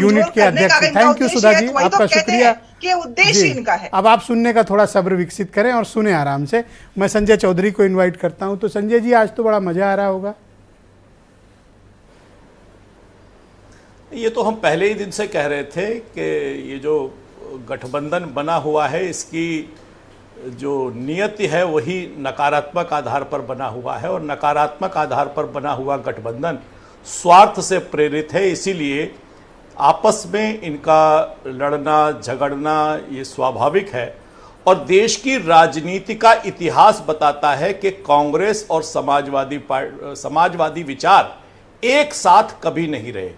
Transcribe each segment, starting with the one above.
Unit के अध्यक्ष। Thank you Sudha ji, आपका शुक्रिया कि उद्देश्य इनका है। अब आप सुनने का थोड़ा सब्र विकसित करें और सुने आराम से। मैं संजय चौधरी को इनवाइट करता हूं। तो संजय जी, आज तो बड़ा मजा आ रहा होगा। ये तो हम पहले ही दिन से कह रहे थे कि ये जो गठबंधन बना हुआ है, इसकी जो नियति है वही नकारात्मक आधार पर बना हुआ है, और नकारात्मक आधार पर बना हुआ गठबंधन स्वार्थ से प्रेरित है। इसीलिए आपस में इनका लड़ना झगड़ना ये स्वाभाविक है। और देश की राजनीति का इतिहास बताता है कि कांग्रेस और समाजवादी विचार एक साथ कभी नहीं रहे।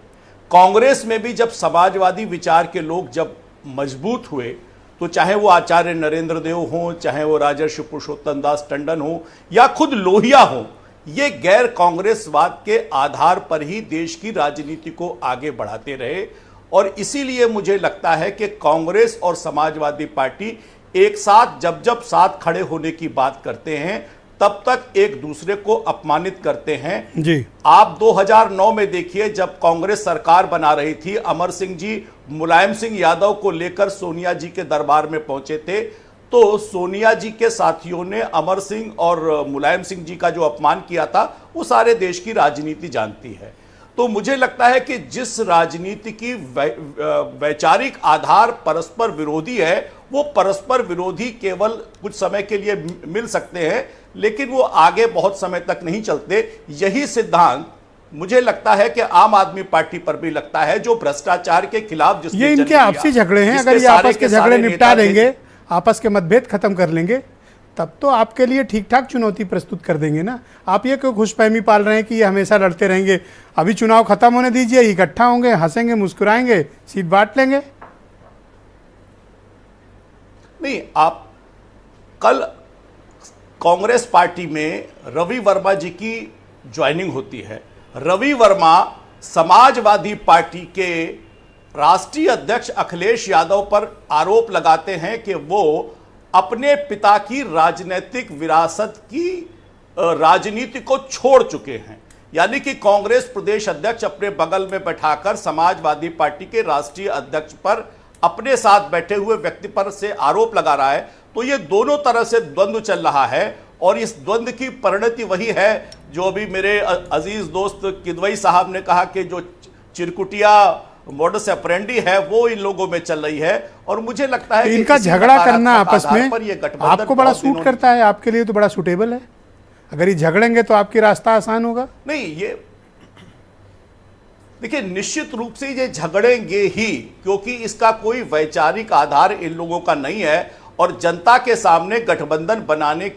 कांग्रेस में भी जब समाजवादी विचार के लोग जब मजबूत हुए, तो चाहे वो आचार्य नरेंद्र देव हों, चाहे वो राजर्षि पुरुषोत्तम दास टंडन हो, या खुद लोहिया हो, ये गैर कांग्रेसवाद के आधार पर ही देश की राजनीति को आगे बढ़ाते रहे। और इसीलिए मुझे लगता है कि कांग्रेस और समाजवादी पार्टी एक साथ जब साथ खड़े होने की बात करते हैं, तब तक एक दूसरे को अपमानित करते हैं जी। आप 2009 में देखिए, जब कांग्रेस सरकार बना रही थी, अमर सिंह जी मुलायम सिंह यादव को लेकर सोनिया जी के दरबार में पहुंचे थे, तो सोनिया जी के साथियों ने अमर सिंह और मुलायम सिंह जी का जो अपमान किया था, वो सारे देश की राजनीति जानती है। तो मुझे लगता है कि जिस राजनीति की वैचारिक आधार परस्पर विरोधी है, वो परस्पर विरोधी केवल कुछ समय के लिए मिल सकते हैं, लेकिन वो आगे बहुत समय तक नहीं चलते। यही सिद्धांत मुझे लगता है कि आम आदमी पार्टी पर भी लगता है, जो भ्रष्टाचार के खिलाफ जिसने ये इनके आपसी झगड़े हैं। अगर ये आपस के झगड़े निपटा देंगे, आपस के मतभेद खत्म कर लेंगे, तब तो आपके लिए ठीक ठाक चुनौती प्रस्तुत कर देंगे ना। आप ये क्यों खुशफहमी पाल रहे हैं कि ये हमेशा लड़ते रहेंगे? अभी चुनाव खत्म होने दीजिए, इकट्ठा होंगे, हंसेंगे, मुस्कुराएंगे, सीट बांट लेंगे। नहीं, आप कल कांग्रेस पार्टी में रवि वर्मा जी की ज्वाइनिंग होती है। रवि वर्मा समाजवादी पार्टी के राष्ट्रीय अध्यक्ष अखिलेश यादव पर आरोप लगाते हैं कि वो अपने पिता की राजनीतिक विरासत की राजनीति को छोड़ चुके हैं। यानी कि कांग्रेस प्रदेश अध्यक्ष अपने बगल में बैठाकर समाजवादी पार्टी के राष्ट्रीय अध्यक्ष पर, अपने साथ बैठे हुए व्यक्ति पर से आरोप लगा रहा है। तो ये दोनों तरह से द्वंद्व चल रहा है, और इस द्वंद्व की परिणति वही है जो अभी मेरे अजीज दोस्त किदवई साहब ने कहा कि जो चिरकुटिया मोडस ऑपरेंडी है वो इन लोगों में चल रही है। और मुझे लगता है कि इनका झगड़ा करना आपस में आपको बड़ा सूट करता है, आपके लिए तो बड़ा सूटेबल है। अगर ये झगड़ेंगे तो आपकी रास्ता आसान होगा। नहीं, ये देखिए, निश्चित रूप से ये झगड़ेंगे ही, क्योंकि इसका कोई वैचारिक आधार इन लोगों का नहीं है। और जनता के सामने गठबंधन बनाने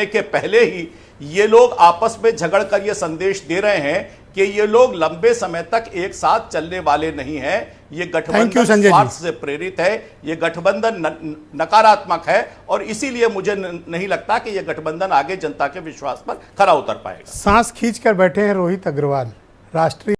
के पहले ही ये लोग आपस में झगड़ कर ये संदेश दे रहे हैं कि ये लोग लंबे समय तक एक साथ चलने वाले नहीं हैं। ये गठबंधन स्वार्थ से प्रेरित है, ये गठबंधन नकारात्मक है, और इसीलिए मुझे नहीं लगता कि ये गठबंधन आगे जनता के विश्वास पर खरा उतर पाएगा। सांस खींच कर बैठे हैं रोहित अग्रवाल, राष्ट्रीय